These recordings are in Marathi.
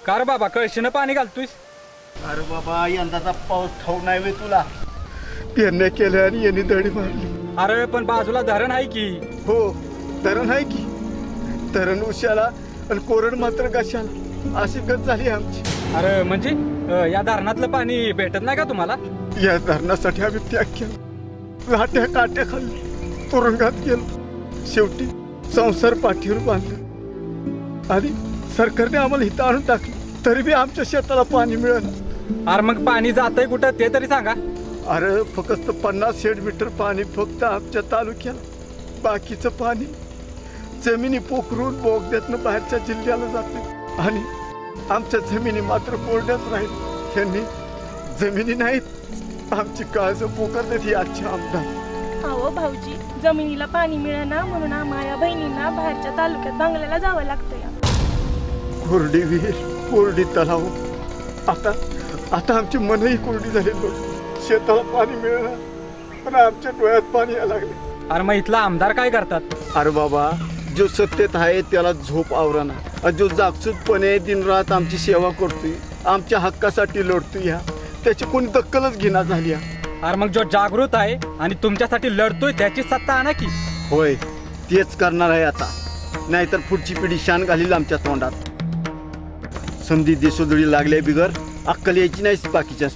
का रे बाबा कळशीनं पाणी घालतोयस? अरे बाबा यंदाचा पाऊस ठाऊक नाही वे तुला. पेरण्या केल्या आणि यांनी दडी मारली. अरे पण बाजूला धरण आहे की. हो धरण आहे की. धरण उशाला आणि कोरड मात्र कशाला, अशी गत झाली आमची. अरे म्हणजे या धरणातलं पाणी भेटत नाही का तुम्हाला? या धरणासाठी आम्ही त्याग केला, लाट्या काट्या खाल्ली, तुरुंगात गेलो, शेवटी संसार पाठीवर बांधला आणि सरकारने आम्हाला इथं आणून टाकलं, तरी बी आमच्या शेताला पाणी मिळालं. अरे मग पाणी जातंय कुठं ते तरी सांगा. अरे फक्त 50 मीटर पाणी फक्त आमच्या तालुक्याला, बाकीचं पाणी जमिनी पोखरून बोगद्यातनं बाहेरच्या जिल्ह्याला जाते आणि आमच्या जमिनी मात्र कोरड्याच राहील. यांनी जमिनी नाहीत, आमची काळज पोखरते ही आजचे आमदार. अहो भाऊजी, जमिनीला पाणी मिळेना म्हणून आम्हाला बहिणींना बाहेरच्या तालुक्यात बांगल्याला जावं लागतं या. कोरडी विहीर, कोरडी तलाव, आता आता आमची मनही कोरडी झाली. शेताला पाणी मिळणार पण आमच्या डोळ्यात पाणी यायला लागले. अरे मग इथला आमदार काय करतात? अरे बाबा, जो सत्तेत आहे त्याला झोप आवराना, आणि जो जागसूतपणे दिनरात आमची सेवा करतोय, आमच्या हक्कासाठी लढतोय, ह्या त्याची कोणी दक्कलच घेणार झाली. अरे मग जो जागृत आहे आणि तुमच्यासाठी लढतोय त्याची सत्ता आणा की. होय तेच करणार आहे आता, नाहीतर पुढची पिढी शान घालील आमच्या तोंडात. संधी देशोधडी लागल्या बिगर अक्कल यायची नाहीच बाकीच्याच.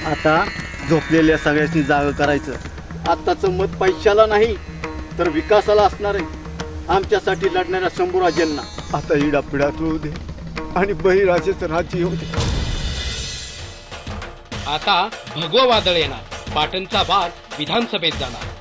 आता झोपलेल्या सगळ्यांनी जागं करायचं. आत्ताचं मत पैशाला नाही तर विकासाला असणार आहे. आमच्यासाठी लढणाऱ्या शंभूराजेंना आता इडापिडा होऊ दे आणि बळीराजेचं राज्य येऊ दे. आता भगवं वादळ येणार, पाटणचा वाद विधानसभेत जाणार.